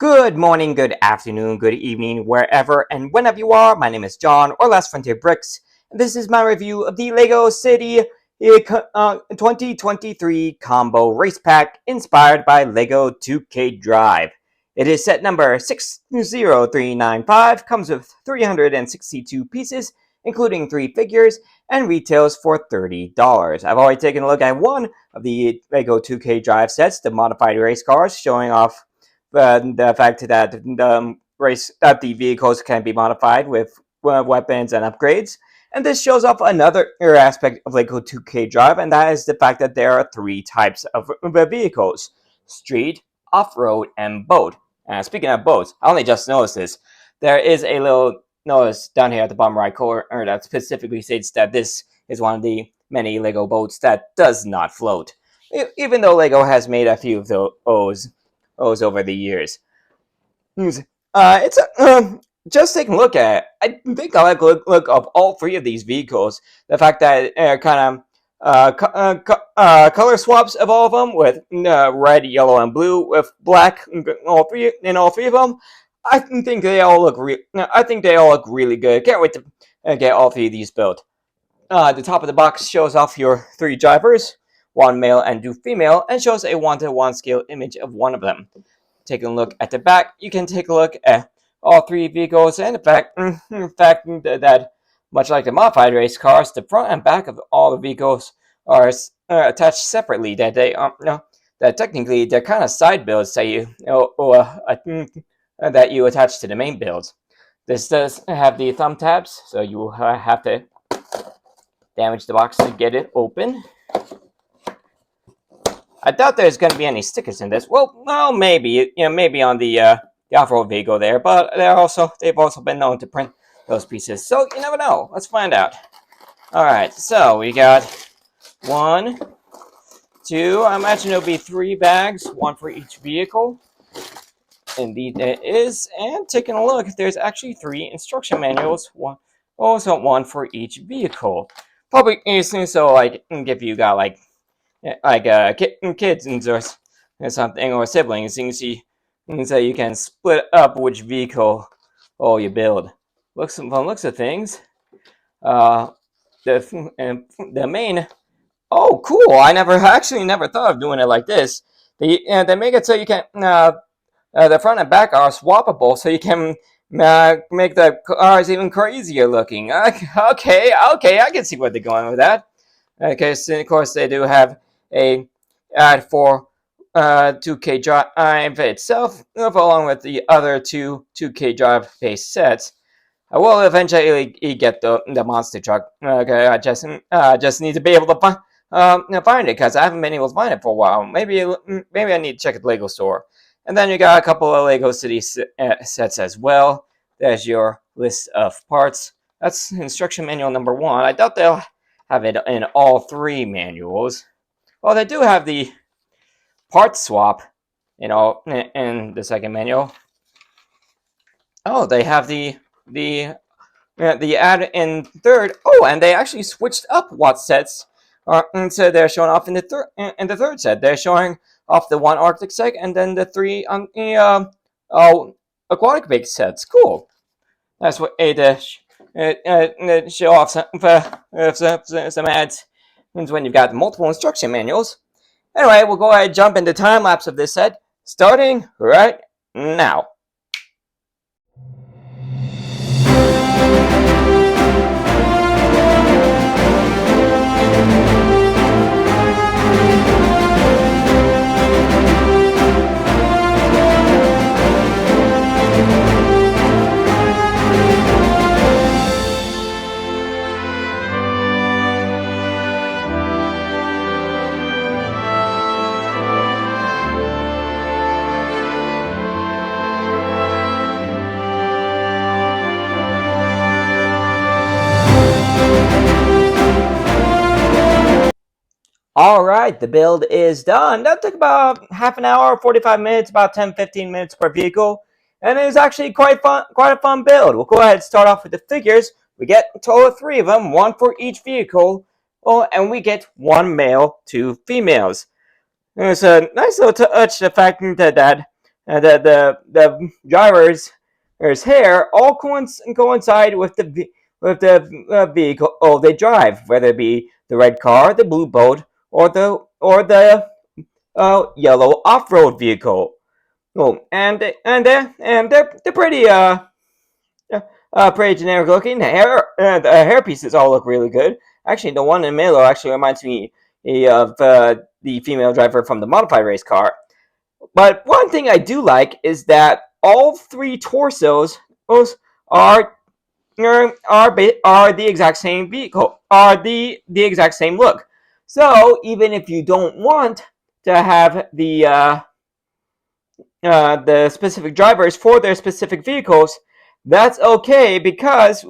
Good morning, good afternoon, good evening, wherever and whenever you are. My name is John, or Last Frontier Bricks, and this is my review of the LEGO City 2023 Combo Race Pack inspired by LEGO 2K Drive. It is set number 60395, comes with 362 pieces, including 3 figures, and retails for $30. I've already taken a look at one of the LEGO 2K Drive sets, the modified race cars, showing off the fact that the vehicles can be modified with weapons and upgrades. And this shows off another aspect of LEGO 2K Drive, and that is the fact that there are 3 types of vehicles: street, off-road, and boat. And speaking of boats, I only just noticed this. There is a little notice down here at the bottom right corner that specifically states that this is one of the many LEGO boats that does not float. Even though LEGO has made a few of those over the years. Just taking a look at it, I think I like the look of all 3 of these vehicles. The fact that kind of color swaps of all of them with red, yellow, and blue with black in all 3 of them. I think they all look really good. Can't wait to get all 3 of these built. The top of the box shows off your 3 drivers, 1 male and 2 female, and shows a 1:1 scale image of one of them. Taking a look at the back, you can take a look at all 3 vehicles, and the fact that much like the modified race cars, the front and back of all the vehicles are attached separately. That technically they're kind of side builds that you attach to the main builds. This does have the thumb tabs, so you will have to damage the box to get it open. I doubt there's going to be any stickers in this. Well, maybe maybe on the off-road vehicle there, but they've also been known to print those pieces, so you never know. Let's find out. All right, so we got 1, 2. I imagine there'll be 3 bags, 1 for each vehicle. Indeed, it is. And taking a look, there's actually 3 instruction manuals. One for each vehicle. Probably so like if you got like kids or something, or siblings, so you can split up which vehicle you build. From looks of things, the main. Oh, cool! I never thought of doing it like this. They make it so you can the front and back are swappable, so you can make the cars even crazier looking. Okay, I can see where they're going with that. Okay, so of course they do have a ad for 2K Drive itself, along with the other 2K Drive based sets. I will eventually get the monster truck. Okay, I just need to be able to find it, because I haven't been able to find it for a while. Maybe I need to check at the LEGO store. And then you got a couple of LEGO City sets as well. There's your list of parts. That's instruction manual number 1. I doubt they'll have it in all 3 manuals. Well, they do have the part swap in the second manual. Oh, they have the ad in third. Oh, and they actually switched up what sets so they're showing off in the third set. They're showing off the 1 Arctic set and then the 3 on the aquatic base sets. Cool. That's what show off some ads when you've got multiple instruction manuals. Anyway, we'll go ahead and jump into time lapse of this set, starting right now. Alright, the build is done. That took about half an hour, 45 minutes, about 10-15 minutes per vehicle. And it was actually quite a fun build. We'll go ahead and start off with the figures. We get a total of 3 of them, 1 for each vehicle. Oh, and we get 1 male, 2 females. It's a nice little touch, the fact that the driver's hair all coincide with the vehicle they drive, whether it be the red car, the blue boat, or the yellow off-road vehicle. Oh, and they're pretty generic looking. The hair pieces all look really good. Actually, the one in the middle actually reminds me of the female driver from the modified race car. But one thing I do like is that all three torsos are are the exact same vehicle, are the exact same look. So even if you don't want to have the specific drivers for their specific vehicles, that's okay because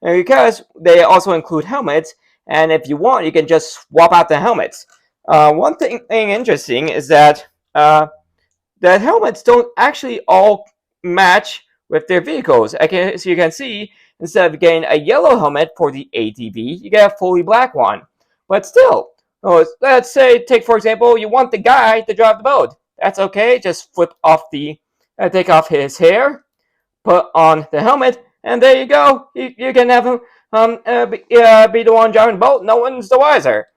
because they also include helmets, and if you want, you can just swap out the helmets. One thing interesting is that the helmets don't actually all match with their vehicles. So you can see, instead of getting a yellow helmet for the ATV, you get a fully black one. But still, let's say, take for example, you want the guy to drive the boat. That's okay. Just take off his hair, put on the helmet, and there you go. You can have him be the one driving the boat. No one's the wiser.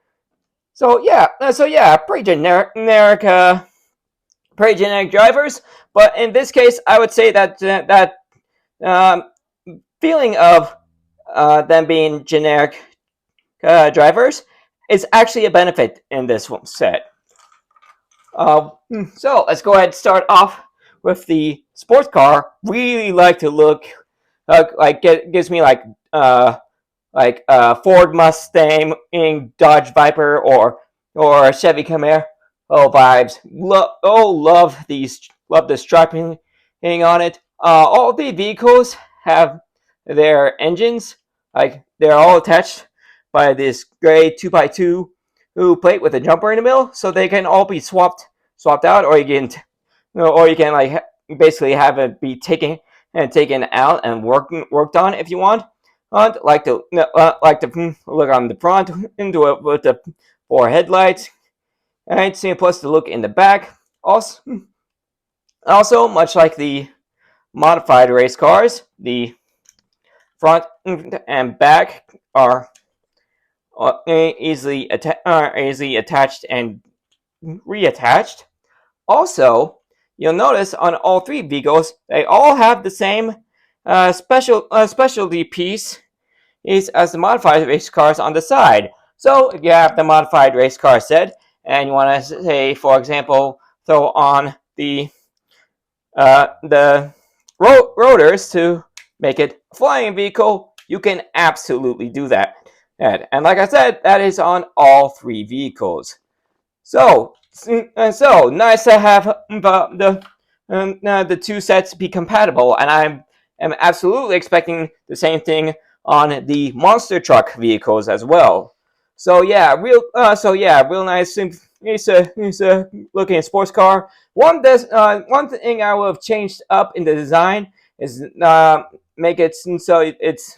So yeah, pretty generic drivers. But in this case, I would say that um, feeling of them being generic drivers is actually a benefit in this set. So let's go ahead and start off with the sports car. Really like to look gives me like Ford Mustang, Dodge Viper, or Chevy Camaro vibes. Love the striping on it. All the vehicles have their engines, like they're all attached by this gray 2x2 plate with a jumper in the middle, so they can all be swapped out, or you can like basically have it be taken out and worked on if you want. Like to look on the front into it with the 4 headlights. And plus the look in the back. Also, much like the modified race cars, the front and back are easily attached and reattached. Also, you'll notice on all 3 vehicles, they all have the same specialty piece as the modified race cars on the side. So if you have the modified race car set, and you want to say, for example, throw on the rotors to make it a flying vehicle, you can absolutely do that. And like I said, that is on all 3 vehicles. So nice to have the 2 sets be compatible, and I am absolutely expecting the same thing on the monster truck vehicles as well. So yeah, real nice. It's a looking sports car. One thing I will have changed up in the design is make it so it's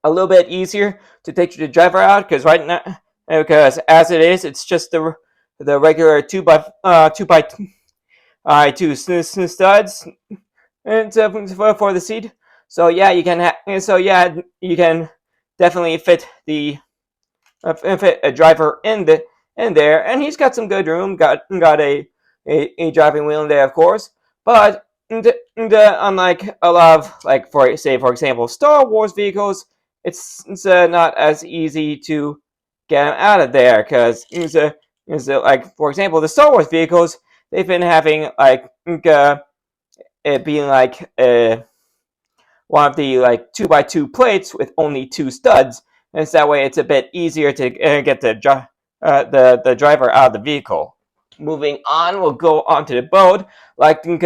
a little bit easier to take the driver out, because as it is, it's just the regular 2x2 studs and for the seat. So yeah, you can definitely fit a driver in there, and he's got some good room. Got a driving wheel in there, of course. But unlike a lot of, like, for example, Star Wars vehicles, it's not as easy to get him out of there, because like, for example, the Star Wars vehicles, they've been having it being like one of the like 2x2 plates with only 2 studs, and so that way it's a bit easier to get the driver out of the vehicle. Moving on, we'll go on to the boat. Like the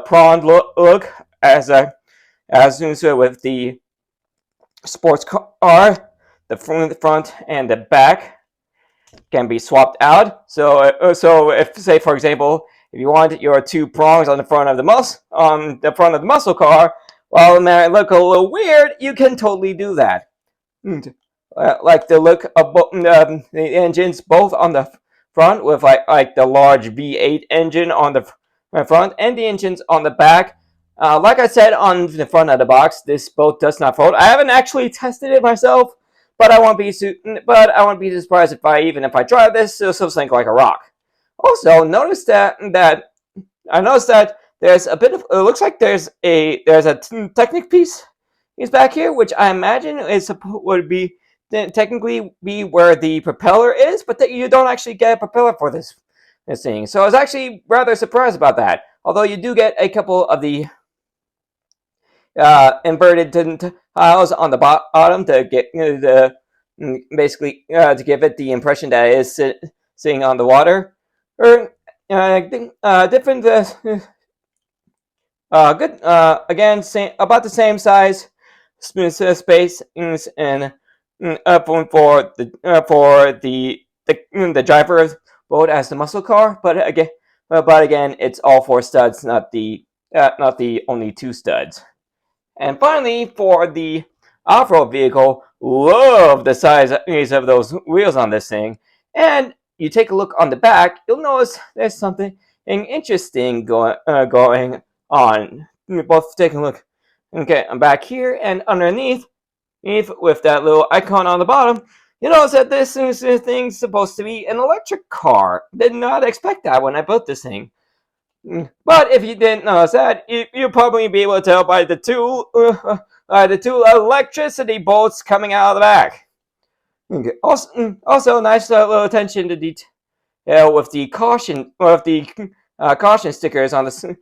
prawn look as with the sports car, the front and the back can be swapped out. So if, say for example, if you want your 2 prongs on the front of the muscle car, well, it might look a little weird, you can totally do that. Like the look of the engines, both on the front with like the large V8 engine on the front and the engines on the back. Like I said on the front of the box, this boat does not fold. I haven't actually tested it myself, but I won't be surprised if I try this, it'll sink like a rock. Also, notice that I noticed that there's a bit of, it looks like there's a Technic piece is back here, which I imagine would be technically be where the propeller is, but that you don't actually get a propeller for this thing. So I was actually rather surprised about that. Although you do get a couple of the inverted tiles on the bottom to get basically to give it the impression that it is sitting on the water. Or different good again about the same size space and for the driver boat as the muscle car, but again it's all 4 studs, not the only 2 studs. And finally, for the off-road vehicle, love the size of those wheels on this thing. And you take a look on the back, you'll notice there's something interesting going on. Both take a look. Okay, I'm back here, and underneath, with that little icon on the bottom, you notice that this thing's supposed to be an electric car. Did not expect that when I built this thing. But if you didn't notice that, you'll probably be able to tell by the two electricity bolts coming out of the back. Okay. Also, nice little attention to detail with the caution stickers on the side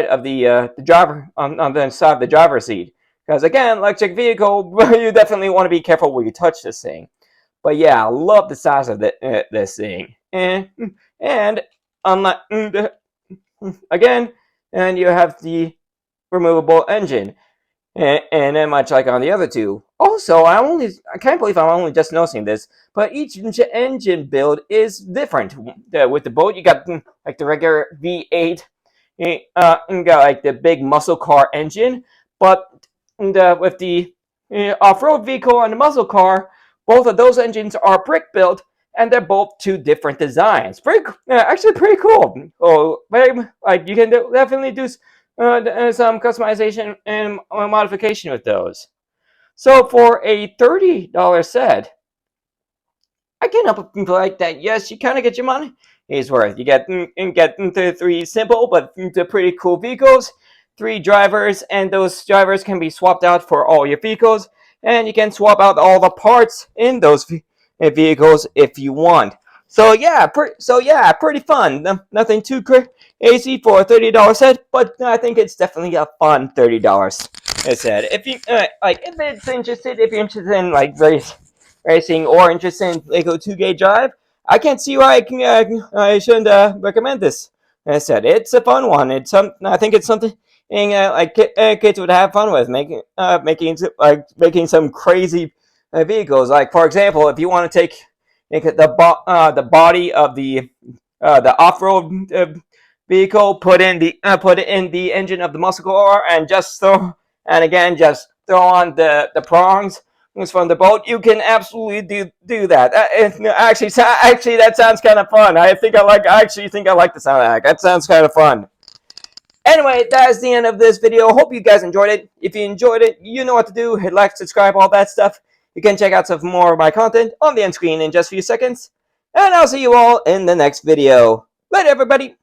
of the driver on the side of the driver's seat. Because again, electric vehicle, you definitely want to be careful when you touch this thing. But yeah, I love the size of this thing, and unlike again, and you have the removable engine, and then much like on the other two. Also, I can't believe I'm only just noticing this, but each engine build is different. With the boat, you got like the regular V8, you got like the big muscle car engine, but with the off-road vehicle and the muscle car, both of those engines are brick built, and they're both 2 different designs. Actually pretty cool. Oh, very, like you can definitely do some customization and modification with those. So for a $30 set, I can help like that. Yes, you kind of get your money is worth. You get 3 simple but pretty cool vehicles, 3 drivers, and those drivers can be swapped out for all your vehicles, and you can swap out all the parts in those vehicles if you want. So yeah, pretty fun. Nothing too crazy for a $30 set, but I think it's definitely a fun $30 set. If you if you're interested in like racing or interested in Lego 2K Drive, I can't see why I shouldn't recommend this set. It's a fun one. I think it's something like kids would have fun with, making some crazy vehicles. Like for example, if you want to make the body of the off-road vehicle, put it in the engine of the muscle car, and just throw on the prongs from the boat, you can absolutely do that. Actually, that sounds kind of fun. I actually think I like the sound of that. That sounds kind of fun. Anyway, that is the end of this video. Hope you guys enjoyed it. If you enjoyed it, you know what to do. Hit like, subscribe, all that stuff. You can check out some more of my content on the end screen in just a few seconds. And I'll see you all in the next video. Later, everybody.